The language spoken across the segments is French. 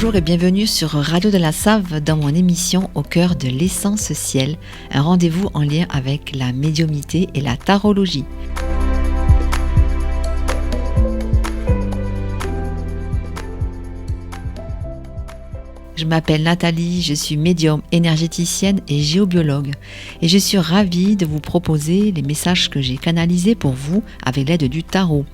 Bonjour et bienvenue sur Radio de la Save dans mon émission Au cœur de l'essence ciel, un rendez-vous en lien avec la médiumnité et la tarologie. Je m'appelle Nathalie, je suis médium, énergéticienne et géobiologue et je suis ravie de vous proposer les messages que j'ai canalisés pour vous avec l'aide du tarot.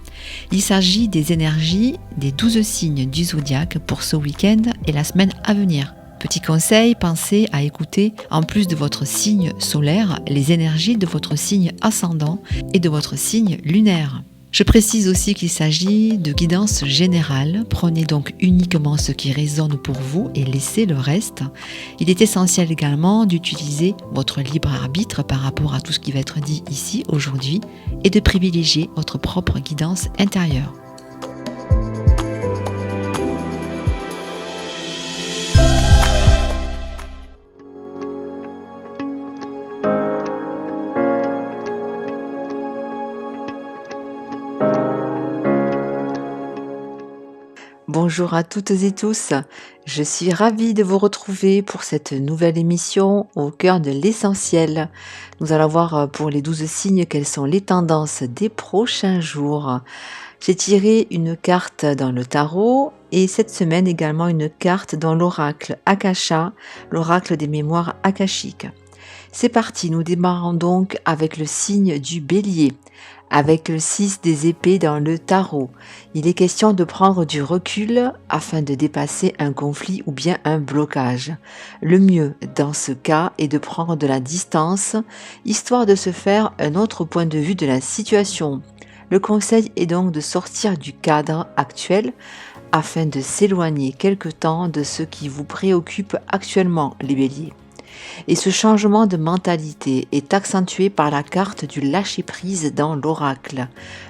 Il s'agit des énergies des 12 signes du zodiaque pour ce week-end et la semaine à venir. Petit conseil, pensez à écouter, en plus de votre signe solaire, les énergies de votre signe ascendant et de votre signe lunaire. Je précise aussi qu'il s'agit de guidance générale. Prenez donc uniquement ce qui résonne pour vous et laissez le reste. Il est essentiel également d'utiliser votre libre arbitre par rapport à tout ce qui va être dit ici aujourd'hui et de privilégier votre propre guidance intérieure. Bonjour à toutes et tous, je suis ravie de vous retrouver pour cette nouvelle émission au cœur de l'essentiel. Nous allons voir pour les 12 signes quelles sont les tendances des prochains jours. J'ai tiré une carte dans le tarot et cette semaine également une carte dans l'oracle Akasha, l'oracle des mémoires akashiques. C'est parti, nous démarrons donc avec le signe du bélier. Avec le 6 des épées dans le tarot, il est question de prendre du recul afin de dépasser un conflit ou bien un blocage. Le mieux dans ce cas est de prendre de la distance, histoire de se faire un autre point de vue de la situation. Le conseil est donc de sortir du cadre actuel afin de s'éloigner quelque temps de ce qui vous préoccupe actuellement, les béliers. Et ce changement de mentalité est accentué par la carte du lâcher-prise dans l'oracle.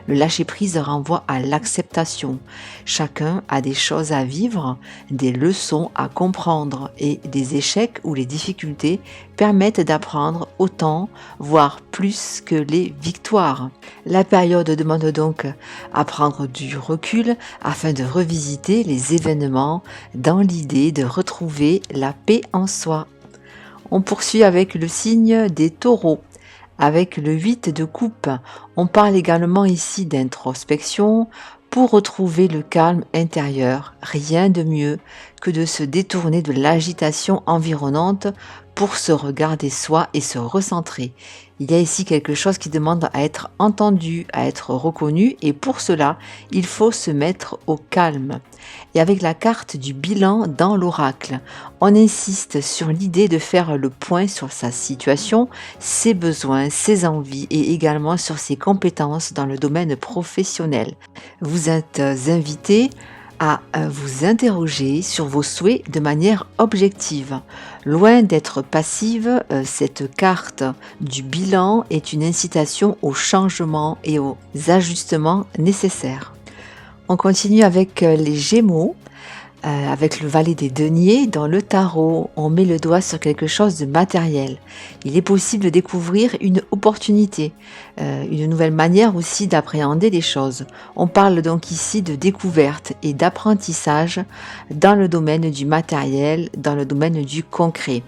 Le lâcher-prise renvoie à l'acceptation. Chacun a des choses à vivre, des leçons à comprendre et des échecs ou les difficultés permettent d'apprendre autant, voire plus que les victoires. La période demande donc à prendre du recul afin de revisiter les événements dans l'idée de retrouver la paix en soi. On poursuit avec le signe des taureaux. Avec le 8 de coupe, on parle également ici d'introspection pour retrouver le calme intérieur. Rien de mieux que de se détourner de l'agitation environnante pour se regarder soi et se recentrer. Il y a ici quelque chose qui demande à être entendu, à être reconnu et pour cela, il faut se mettre au calme. Et avec la carte du bilan dans l'oracle, on insiste sur l'idée de faire le point sur sa situation, ses besoins, ses envies et également sur ses compétences dans le domaine professionnel. Vous êtes invité à vous interroger sur vos souhaits de manière objective. Loin d'être passive, cette carte du bilan est une incitation au changement et aux ajustements nécessaires. On continue avec les Gémeaux. Avec le valet des deniers, dans le tarot, on met le doigt sur quelque chose de matériel. Il est possible de découvrir une opportunité, une nouvelle manière aussi d'appréhender les choses. On parle donc ici de découverte et d'apprentissage dans le domaine du matériel, dans le domaine du concret.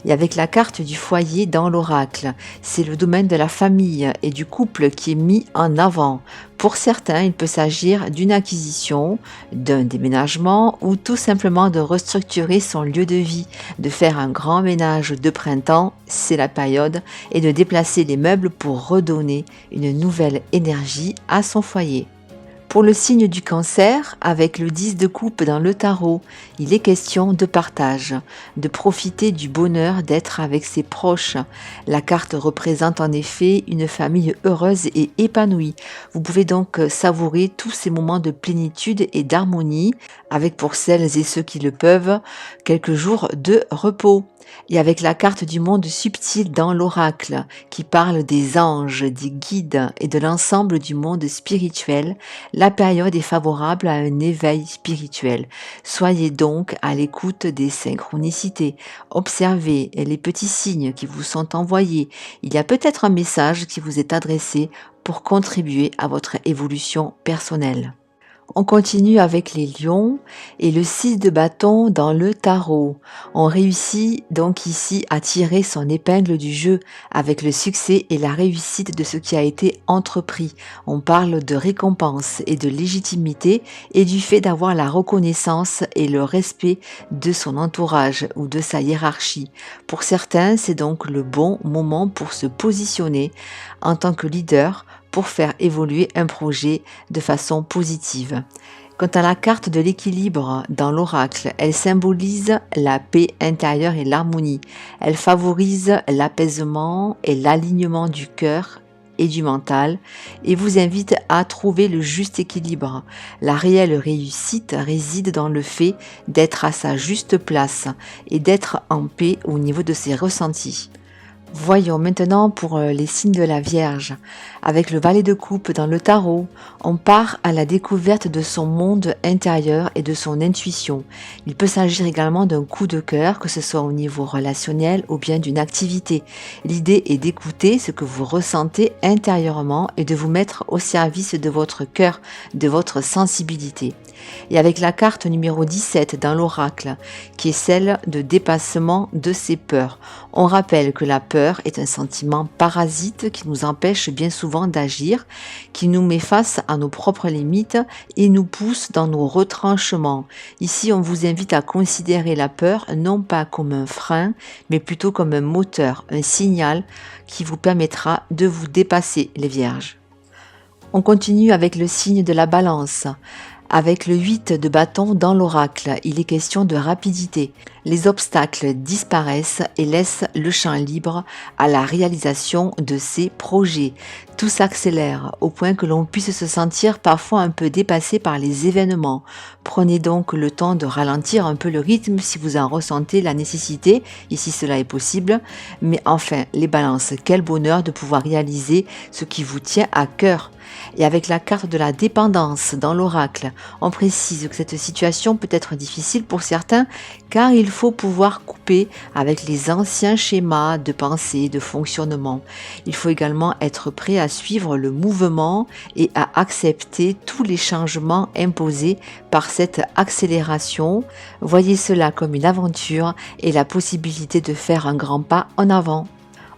Et avec la carte du foyer dans l'oracle, c'est le domaine de la famille et du couple qui est mis en avant. Pour certains, il peut s'agir d'une acquisition, d'un déménagement ou tout simplement de restructurer son lieu de vie, de faire un grand ménage de printemps, c'est la période, et de déplacer les meubles pour redonner une nouvelle énergie à son foyer. Pour le signe du cancer, avec le 10 de coupe dans le tarot, il est question de partage, de profiter du bonheur d'être avec ses proches. La carte représente en effet une famille heureuse et épanouie. Vous pouvez donc savourer tous ces moments de plénitude et d'harmonie, avec pour celles et ceux qui le peuvent, quelques jours de repos. Et avec la carte du monde subtil dans l'oracle, qui parle des anges, des guides et de l'ensemble du monde spirituel, la période est favorable à un éveil spirituel. Soyez donc à l'écoute des synchronicités. Observez les petits signes qui vous sont envoyés. Il y a peut-être un message qui vous est adressé pour contribuer à votre évolution personnelle. On continue avec les lions et le 6 de bâton dans le tarot. On réussit donc ici à tirer son épingle du jeu avec le succès et la réussite de ce qui a été entrepris. On parle de récompense et de légitimité et du fait d'avoir la reconnaissance et le respect de son entourage ou de sa hiérarchie. Pour certains, c'est donc le bon moment pour se positionner en tant que leader pour faire évoluer un projet de façon positive. Quant à la carte de l'équilibre dans l'oracle, elle symbolise la paix intérieure et l'harmonie. Elle favorise l'apaisement et l'alignement du cœur et du mental et vous invite à trouver le juste équilibre. La réelle réussite réside dans le fait d'être à sa juste place et d'être en paix au niveau de ses ressentis. Voyons maintenant pour les signes de la Vierge. Avec le valet de coupe dans le tarot, on part à la découverte de son monde intérieur et de son intuition. Il peut s'agir également d'un coup de cœur, que ce soit au niveau relationnel ou bien d'une activité. L'idée est d'écouter ce que vous ressentez intérieurement et de vous mettre au service de votre cœur, de votre sensibilité. Et avec la carte numéro 17 dans l'oracle, qui est celle de dépassement de ses peurs, on rappelle que la peur est un sentiment parasite qui nous empêche bien souvent d'agir, qui nous met face à nos propres limites et nous pousse dans nos retranchements. Ici, on vous invite à considérer la peur non pas comme un frein, mais plutôt comme un moteur, un signal qui vous permettra de vous dépasser, les Vierges. On continue avec le signe de la Balance. Avec le 8 de bâton dans l'oracle, il est question de rapidité. Les obstacles disparaissent et laissent le champ libre à la réalisation de ses projets. Tout s'accélère au point que l'on puisse se sentir parfois un peu dépassé par les événements. Prenez donc le temps de ralentir un peu le rythme si vous en ressentez la nécessité et si cela est possible. Mais enfin, les balances, quel bonheur de pouvoir réaliser ce qui vous tient à cœur. Et avec la carte de la dépendance dans l'oracle, on précise que cette situation peut être difficile pour certains car il faut pouvoir couper avec les anciens schémas de pensée, de fonctionnement. Il faut également être prêt à suivre le mouvement et à accepter tous les changements imposés par cette accélération. Voyez cela comme une aventure et la possibilité de faire un grand pas en avant.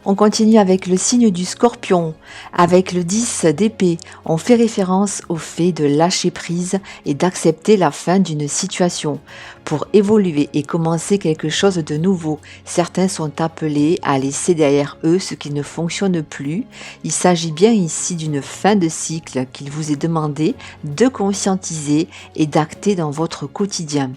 On continue avec le signe du Scorpion. Avec le 10 d'épée, on fait référence au fait de lâcher prise et d'accepter la fin d'une situation. Pour évoluer et commencer quelque chose de nouveau, certains sont appelés à laisser derrière eux ce qui ne fonctionne plus. Il s'agit bien ici d'une fin de cycle qu'il vous est demandé de conscientiser et d'acter dans votre quotidien.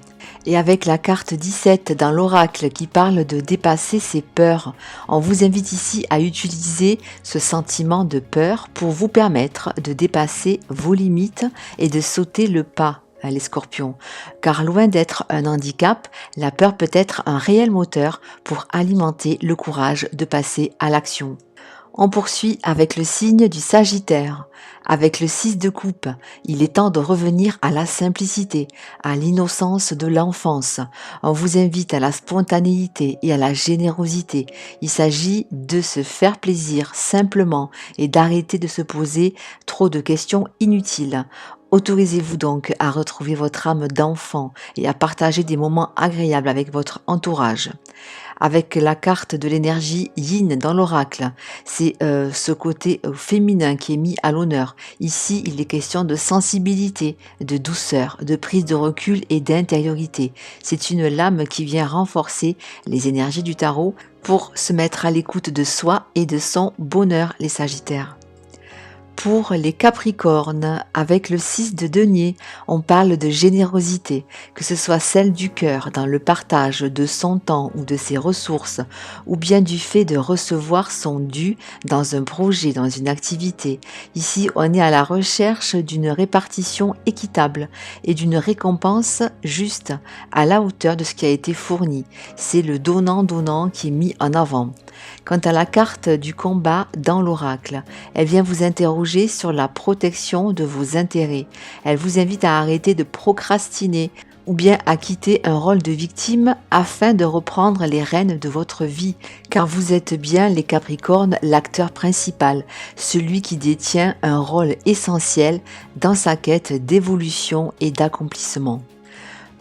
Et avec la carte 17 dans l'oracle qui parle de dépasser ses peurs, on vous invite ici à utiliser ce sentiment de peur pour vous permettre de dépasser vos limites et de sauter le pas, les scorpions. Car loin d'être un handicap, la peur peut être un réel moteur pour alimenter le courage de passer à l'action. On poursuit avec le signe du Sagittaire. Avec le 6 de coupe, il est temps de revenir à la simplicité, à l'innocence de l'enfance. On vous invite à la spontanéité et à la générosité. Il s'agit de se faire plaisir simplement et d'arrêter de se poser trop de questions inutiles. Autorisez-vous donc à retrouver votre âme d'enfant et à partager des moments agréables avec votre entourage. Avec la carte de l'énergie yin dans l'oracle, c'est ce côté féminin qui est mis à l'honneur. Ici, il est question de sensibilité, de douceur, de prise de recul et d'intériorité. C'est une lame qui vient renforcer les énergies du tarot pour se mettre à l'écoute de soi et de son bonheur, les Sagittaires. Pour les Capricornes, avec le 6 de denier, on parle de générosité, que ce soit celle du cœur dans le partage de son temps ou de ses ressources, ou bien du fait de recevoir son dû dans un projet, dans une activité. Ici, on est à la recherche d'une répartition équitable et d'une récompense juste, à la hauteur de ce qui a été fourni. C'est le donnant-donnant qui est mis en avant. Quant à la carte du combat dans l'oracle, elle vient vous interroger sur la protection de vos intérêts. Elle vous invite à arrêter de procrastiner ou bien à quitter un rôle de victime afin de reprendre les rênes de votre vie, car vous êtes bien les Capricornes, l'acteur principal, celui qui détient un rôle essentiel dans sa quête d'évolution et d'accomplissement.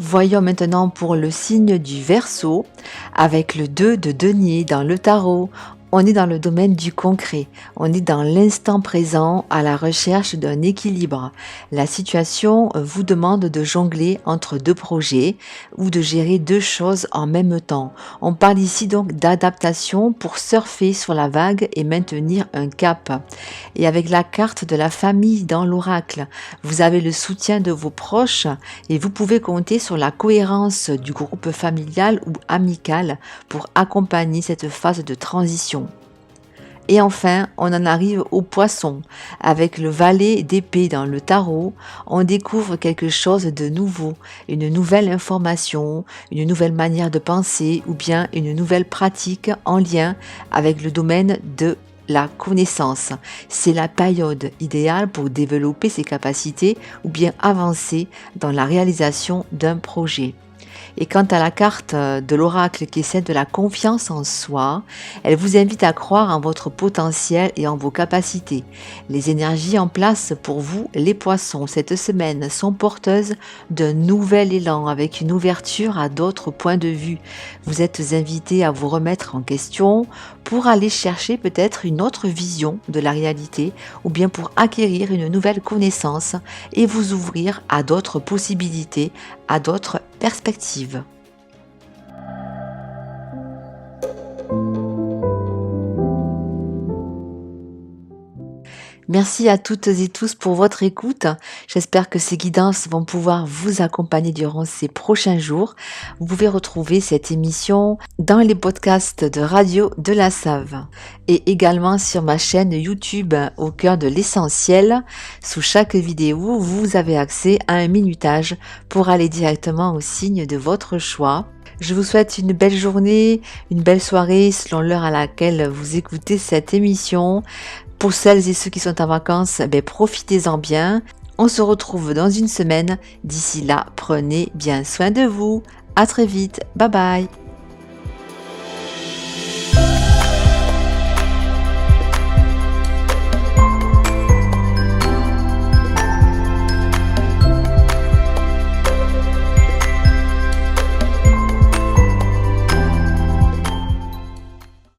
Voyons maintenant pour le signe du Verseau, avec le 2 de denier dans le tarot. On est dans le domaine du concret, on est dans l'instant présent à la recherche d'un équilibre. La situation vous demande de jongler entre deux projets ou de gérer deux choses en même temps. On parle ici donc d'adaptation pour surfer sur la vague et maintenir un cap. Et avec la carte de la famille dans l'oracle, vous avez le soutien de vos proches et vous pouvez compter sur la cohérence du groupe familial ou amical pour accompagner cette phase de transition. Et enfin, on en arrive au poisson. Avec le valet d'épée dans le tarot, on découvre quelque chose de nouveau, une nouvelle information, une nouvelle manière de penser ou bien une nouvelle pratique en lien avec le domaine de la connaissance. C'est la période idéale pour développer ses capacités ou bien avancer dans la réalisation d'un projet. Et quant à la carte de l'oracle qui est celle de la confiance en soi, elle vous invite à croire en votre potentiel et en vos capacités. Les énergies en place pour vous, les poissons, cette semaine sont porteuses d'un nouvel élan avec une ouverture à d'autres points de vue. Vous êtes invités à vous remettre en question pour aller chercher peut-être une autre vision de la réalité ou bien pour acquérir une nouvelle connaissance et vous ouvrir à d'autres possibilités, à d'autres perspectives. Merci à toutes et tous pour votre écoute. J'espère que ces guidances vont pouvoir vous accompagner durant ces prochains jours. Vous pouvez retrouver cette émission dans les podcasts de Radio de la Save et également sur ma chaîne YouTube Au cœur de l'essentiel. Sous chaque vidéo, vous avez accès à un minutage pour aller directement au signe de votre choix. Je vous souhaite une belle journée, une belle soirée selon l'heure à laquelle vous écoutez cette émission. Pour celles et ceux qui sont en vacances, profitez-en bien. On se retrouve dans une semaine. D'ici là, prenez bien soin de vous. À très vite. Bye bye.